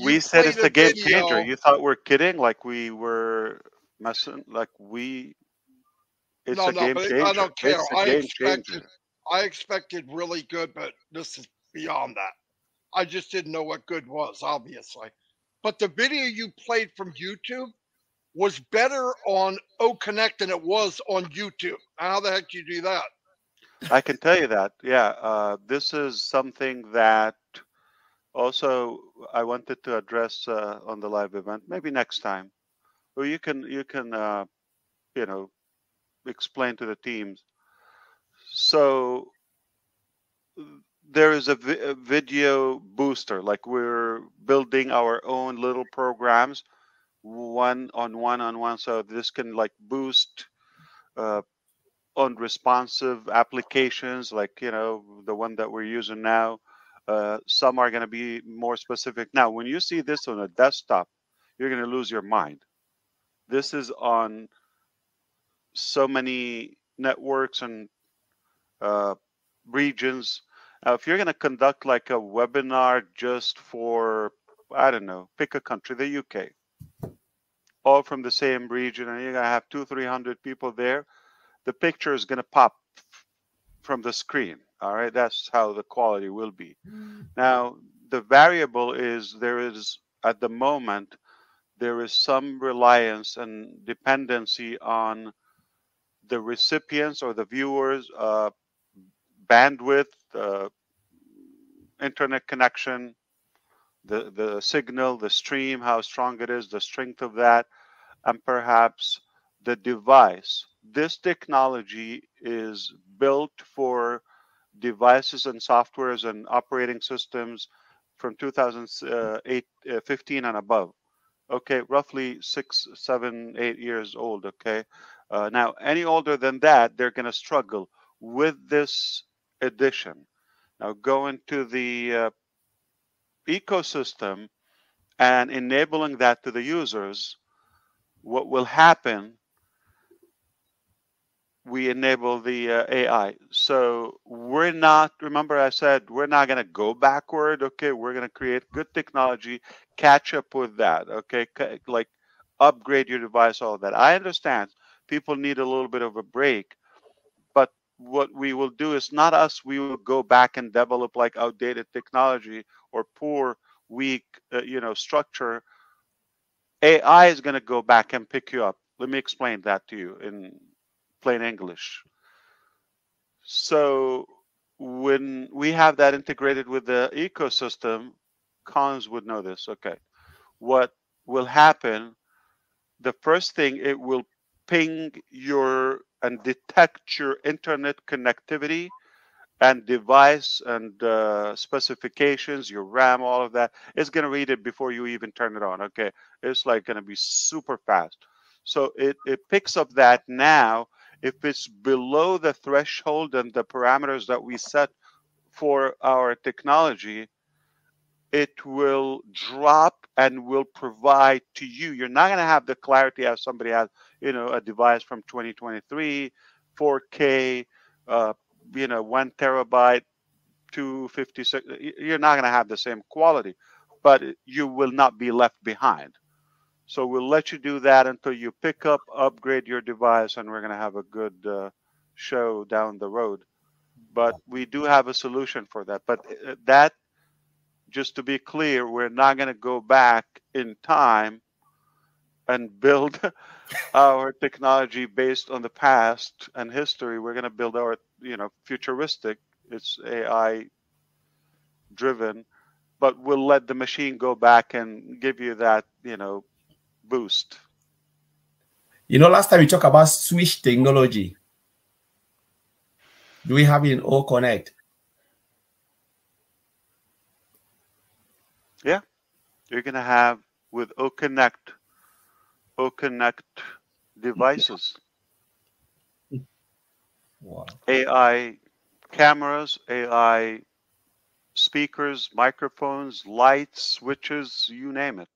We said it's a game changer. You thought we're kidding? Like we were messing? Like it's No, a no, game but I changer. don't care. It's a game changer. I expected really good, but this is beyond that. I just didn't know what good was, obviously. But the video you played from YouTube was better on OConnect than it was on YouTube. How the heck do you do that? I can tell you that. Yeah, this is something that also I wanted to address on the live event. Maybe next time. Well, you can you know explain to the teams. So there is a video booster. Like we're building our own little programs, one on one on one. So this can like boost uh, on responsive applications, like the one that we're using now. Some are going to be more specific. Now, when you see this on a desktop, you're going to lose your mind. This is on so many networks and uh, regions. If you're going to conduct like a webinar just for, I don't know, pick a country, the UK, all from the same region, and you're going to have 200-300 people there, the picture is going to pop from the screen. All right, that's how the quality will be. Now, the variable is there is, at the moment, there is some reliance and dependency on the recipients or the viewers' bandwidth, internet connection, the signal, the stream, how strong it is, the strength of that, and perhaps the device. This technology is built for devices and softwares and operating systems from 2008, 15 and above. Okay, roughly 6, 7, 8 years old. Okay, now any older than that, they're going to struggle with this addition. Now, go into the ecosystem and enabling that to the users. What will happen, we enable the AI. So we're not, remember I said, we're not going to go backward. Okay, we're going to create good technology, catch up with that. Okay, like upgrade your device, all of that. I understand people need a little bit of a break, but what we will do is not us, we will go back and develop like outdated technology or poor, weak, structure. AI is going to go back and pick you up. Let me explain that to you in plain English. So when we have that integrated with the ecosystem, cons would know this. Okay. What will happen, the first thing, it will ping your and detect your internet connectivity and device and specifications, your RAM, all of that. It's going to read it before you even turn it on. Okay. It's like going to be super fast. So it picks up that now. If it's below the threshold and the parameters that we set for our technology, it will drop and will provide to you. You're not going to have the clarity as somebody has, a device from 2023, 4K, 1 terabyte, 256. You're not going to have the same quality, but you will not be left behind. So we'll let you do that until you pick up, upgrade your device, and we're going to have a good show down the road. But we do have a solution for that. But that, just to be clear, we're not going to go back in time and build our technology based on the past and history. We're going to build our, futuristic. It's AI driven, but we'll let the machine go back and give you that, boost. Last time we talked about switch technology. Do we have it in OConnect? Yeah, you're going to have with OConnect devices. Wow. AI cameras, AI speakers, microphones, lights, switches, you name it.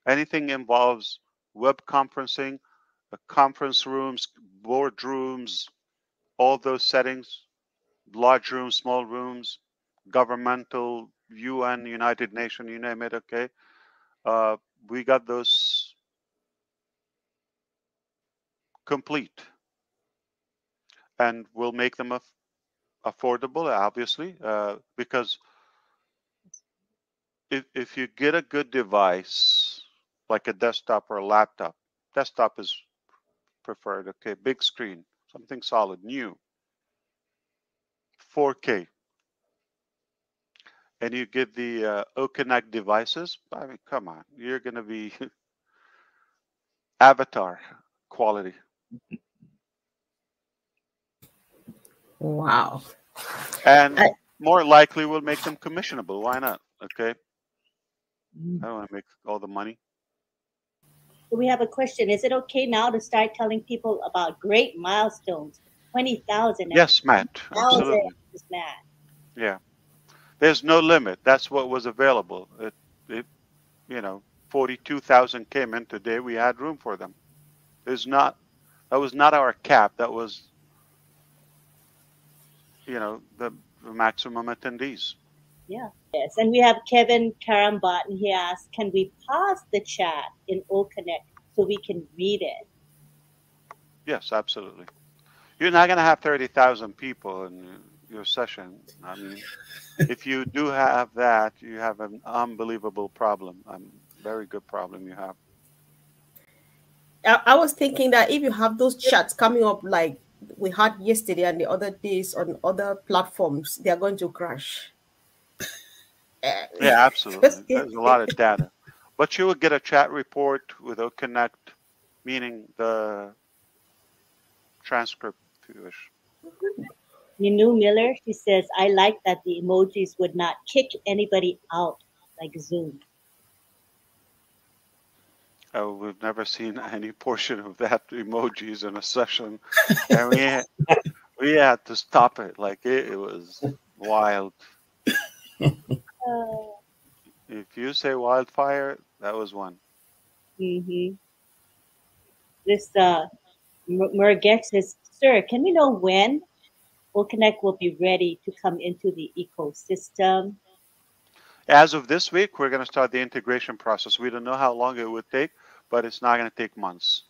Anything involves web conferencing, conference rooms, boardrooms, all those settings, large rooms, small rooms, governmental, UN, United Nations, you name it, okay? We got those complete. And we'll make them affordable, obviously, because if you get a good device, like a desktop or a laptop, desktop is preferred, okay? Big screen, something solid, new, 4K. And you get the OConnect devices, I mean, come on, you're going to be avatar quality. Wow. And more likely we'll make them commissionable. Why not? Okay. I don't want to make all the money. We have a question. Is it okay now to start telling people about great milestones? 20,000. Yes, Matt. Absolutely. Matt. Yeah. There's no limit. That's what was available. It 42,000 came in today. We had room for them. That was not our cap. That was, the maximum attendees. Yeah. Yes. And we have Kevin Karambat, and he asked, can we pause the chat in OConnect so we can read it? Yes, absolutely. You're not going to have 30,000 people in your session. I mean, if you do have that, you have an unbelievable problem. Very good problem you have. I was thinking that if you have those chats coming up like we had yesterday and the other days on other platforms, they are going to crash. Yeah, absolutely. There's a lot of data. But you will get a chat report with OConnect, meaning the transcript, if you wish. Minu Miller, she says, I like that the emojis would not kick anybody out like Zoom. Oh, we've never seen any portion of that emojis in a session. And we had to stop it. Like, it was wild. If you say wildfire, that was one. This Murgex says, sir, can we know when OConnect will be ready to come into the ecosystem? As of this week, we're going to start the integration process. We don't know how long it would take, but it's not going to take months.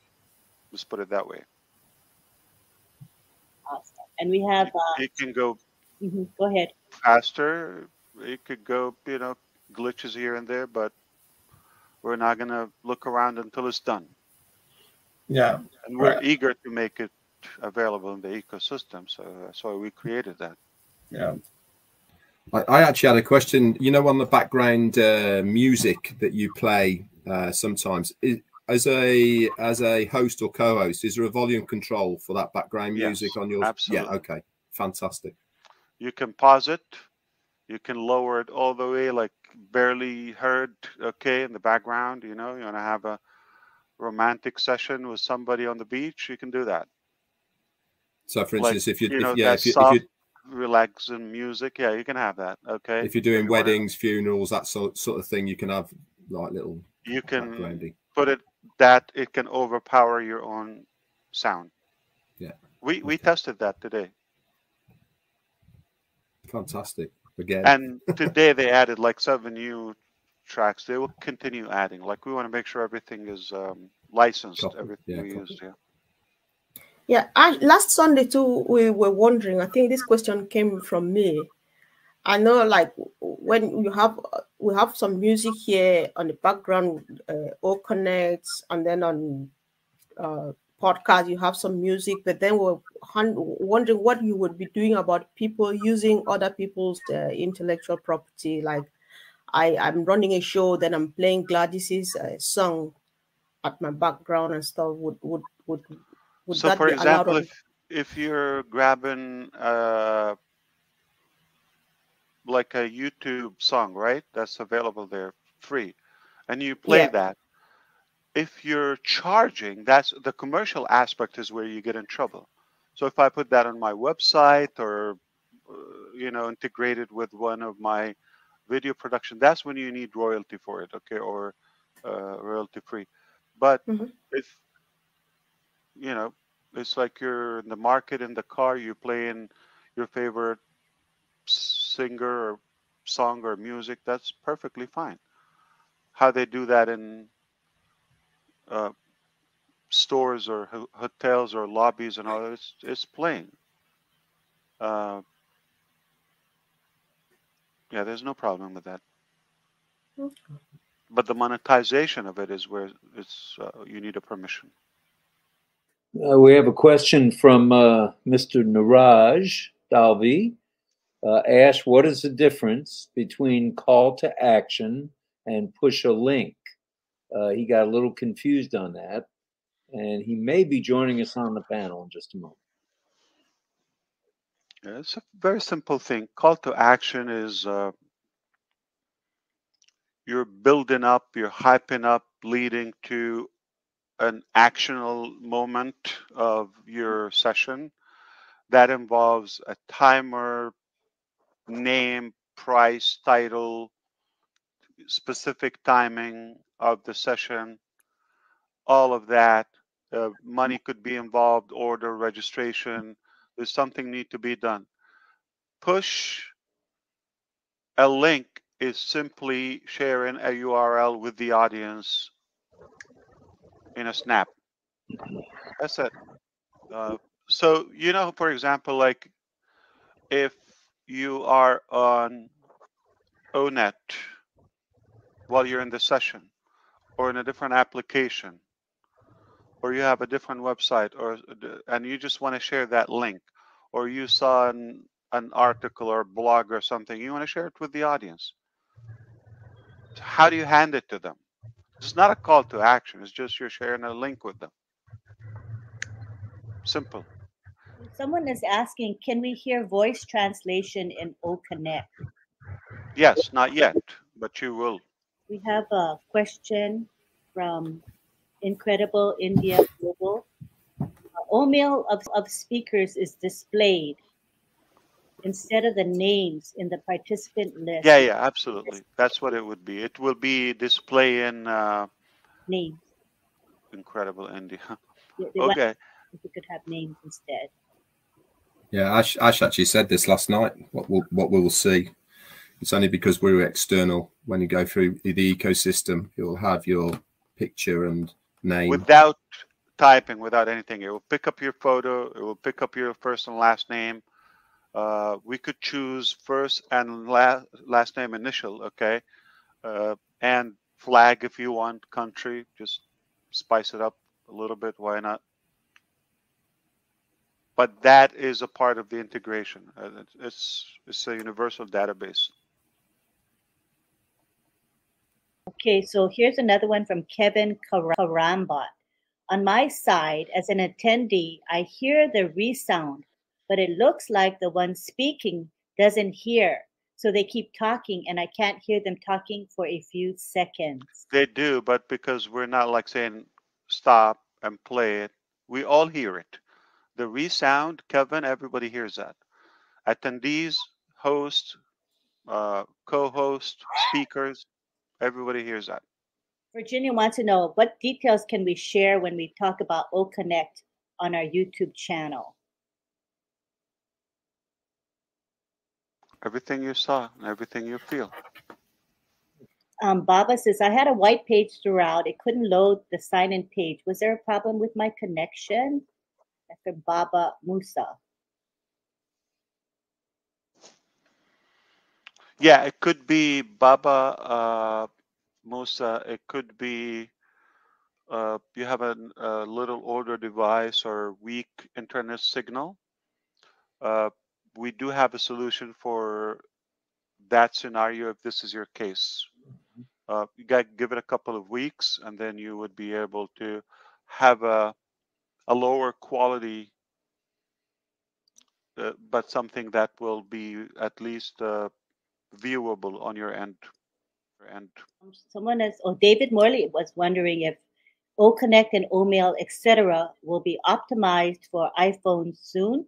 Let's put it that way. Awesome. And we have... it can go go ahead. Faster. It could go, glitches here and there, but we're not going to look around until it's done. Yeah. And we're eager to make it available in the ecosystem, so that's why we created that. Yeah. I actually had a question. On the background music that you play sometimes, as a host or co-host, is there a volume control for that background music on yours? Absolutely. Yeah. Okay. Fantastic. You can pause it. You can lower it all the way, like barely heard. Okay, in the background. You want to have a romantic session with somebody on the beach. You can do that. So, for instance, if you relaxing music, you can have that. Okay. If you're doing weddings, funerals, that sort of thing, you can have like little. You can put it that it can overpower your own sound. Yeah. We tested that today. Fantastic. Again. And today they added like 7 new tracks. They will continue adding. Like, we want to make sure everything is licensed. Everything we used. Yeah, last Sunday too, we were wondering, I think this question came from me. I know, like, when we have some music here on the background, all connects, and then on podcast, you have some music, but then we're wondering what you would be doing about people using other people's intellectual property. Like, I'm running a show, then I'm playing Gladys's song at my background and stuff. Would so, for example, if you're grabbing like a YouTube song, right? That's available there, free, and you play that. If you're charging, that's the commercial aspect is where you get in trouble. So if I put that on my website or integrated with one of my video production, that's when you need royalty for it, okay, or royalty free. But if it's like you're in the market in the car, you play in your favorite singer or song or music, that's perfectly fine. How they do that in stores or hotels or lobbies and all that, it's playing. Yeah, there's no problem with that. But the monetization of it is where it's you need a permission. We have a question from Mr. Niraj Dalvi. Ash, what is the difference between call to action and push a link? He got a little confused on that, and he may be joining us on the panel in just a moment. Yeah, it's a very simple thing. Call to action is you're building up, you're hyping up, leading to an actionable moment of your session. That involves a timer, name, price, title, specific timing of the session, all of that. Money could be involved, order, registration. There's something need to be done. Push a link is simply sharing a URL with the audience in a snap. That's it. So, you know, for example, like if you are on ONET while you're in the session, or in a different application, or you have a different website, or and you just want to share that link, or you saw an article or blog or something, you want to share it with the audience. How do you hand it to them? It's not a call to action. It's just you're sharing a link with them. Simple. Someone is asking, can we hear voice translation in OConnect? Yes, not yet, but you will. We have a question from Incredible India Global. Email of speakers is displayed instead of the names in the participant list. Yeah, absolutely. That's what it would be. It will be displaying names. Incredible India. Okay. If we could have names instead. Yeah, Ash actually said this last night. What we will see. It's only because we're external. When you go through the ecosystem, you'll have your picture and name. Without typing, without anything. It will pick up your photo. It will pick up your first and last name. We could choose first and last name initial, okay? And flag if you want, country. Just spice it up a little bit. Why not? But that is a part of the integration. It's a universal database. Okay, so here's another one from Kevin Karambat. On my side, as an attendee, I hear the resound, but it looks like the one speaking doesn't hear. So they keep talking and I can't hear them talking for a few seconds. They do, but because we're not like saying stop and play it, we all hear it. The resound, Kevin, everybody hears that. Attendees, host, co-host, speakers, everybody hears that. Virginia wants to know, what details can we share when we talk about OConnect on our YouTube channel? Everything you saw and everything you feel. Baba says, I had a white page throughout. It couldn't load the sign-in page. Was there a problem with my connection? After Baba Musa. Yeah, it could be Baba Musa. It could be you have a little older device or weak internet signal. We do have a solution for that scenario if this is your case. You got to give it a couple of weeks and then you would be able to have a lower quality, but something that will be at least viewable on your end. Someone else, David Morley was wondering if OConnect and OMail, etc., will be optimized for iPhones soon.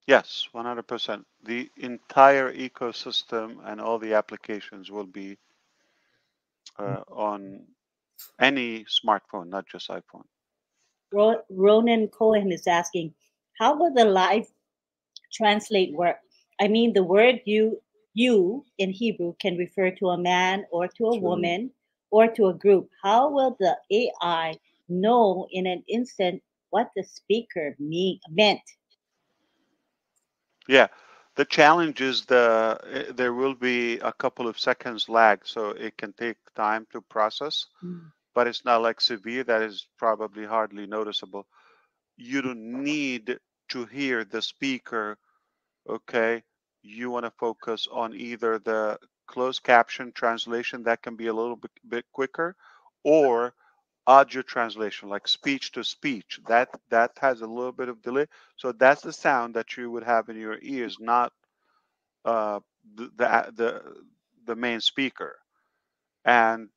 Yes, 100%. The entire ecosystem and all the applications will be on any smartphone, not just iPhone. Ronan Cohen is asking, how will the live translate work? I mean, the word you you in Hebrew can refer to a man or to a True. woman or to a group. How will the AI know in an instant what the speaker meant? Yeah, the challenge is there will be a couple of seconds lag, so it can take time to process, but it's not like severe that is probably hardly noticeable. You don't need to hear the speaker, okay? You want to focus on either the closed caption translation that can be a little bit quicker, or audio translation, like speech to speech. That has a little bit of delay. So that's the sound that you would have in your ears, not uh, the main speaker, and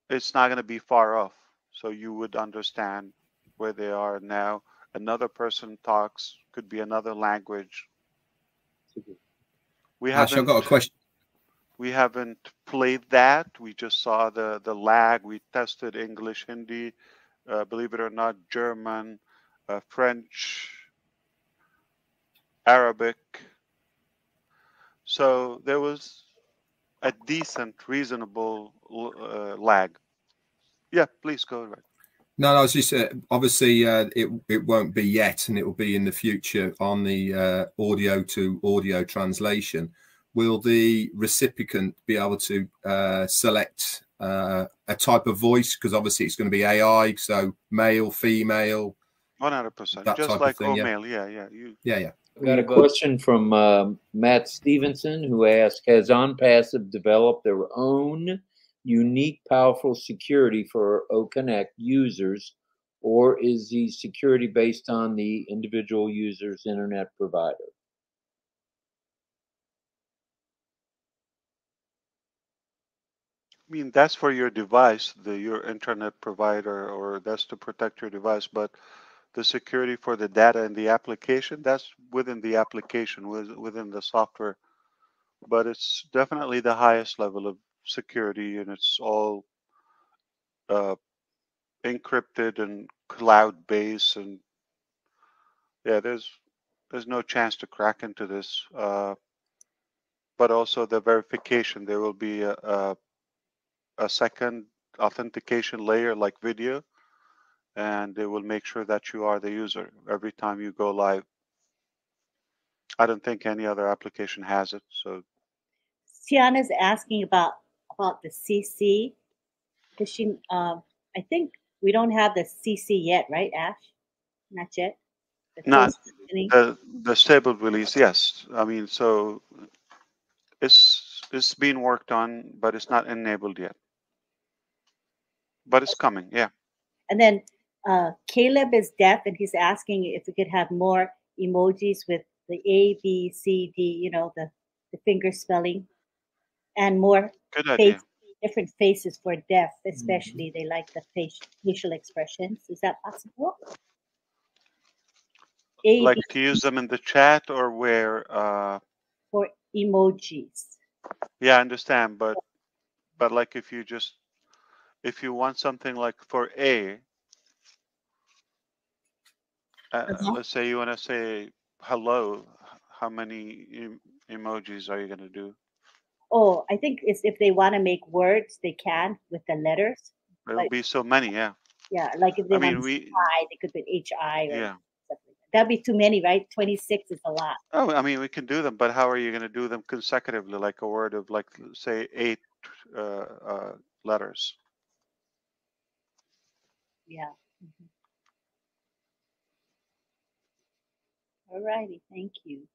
it's not going to be far off. So you would understand where they are now. Another person talks, could be another language. We Ash, I've got a question. We haven't played that. We just saw the lag. We tested English, Hindi, believe it or not, German, French, Arabic. So there was a decent, reasonable lag. Yeah, please go ahead. No, I was just obviously it won't be yet, and it will be in the future on the audio to audio translation. Will the recipient be able to select a type of voice? Because obviously it's going to be AI, so male, female. 100%, just like OMail. Yeah. We got a question from Matt Stevenson, who asked, has Onpassive developed their own unique, powerful security for OConnect users, or is the security based on the individual user's internet provider? I mean, that's for your device, your internet provider, or that's to protect your device. But the security for the data in the application, that's within the application, within the software. But it's definitely the highest level of security, and it's all encrypted and cloud-based. And yeah, there's no chance to crack into this. But also the verification, there will be a second authentication layer like video, and they will make sure that you are the user every time you go live. I don't think any other application has it. So Tiana's asking about the CC, because she I think we don't have the CC yet, right, Ash? Not yet. not the stable release. Yes, I mean, so it's being worked on, but it's not enabled yet. But it's coming, yeah. And then Caleb is deaf, and he's asking if we could have more emojis with the A, B, C, D, you know, the finger spelling, and more different faces for deaf, especially. They like the facial expressions. Is that possible? Like to use them in the chat or where? For emojis. Yeah, I understand, but like if you want something like for A, let's say you want to say hello, how many emojis are you going to do? Oh, I think it's if they want to make words, they can with the letters. There will be so many, yeah. Yeah, like if they want to say hi, they could put HI or something. That'd be too many, right? 26 is a lot. Oh, I mean, we can do them, but how are you going to do them consecutively, like a word of, like, say, 8 letters? Yeah. All righty, thank you.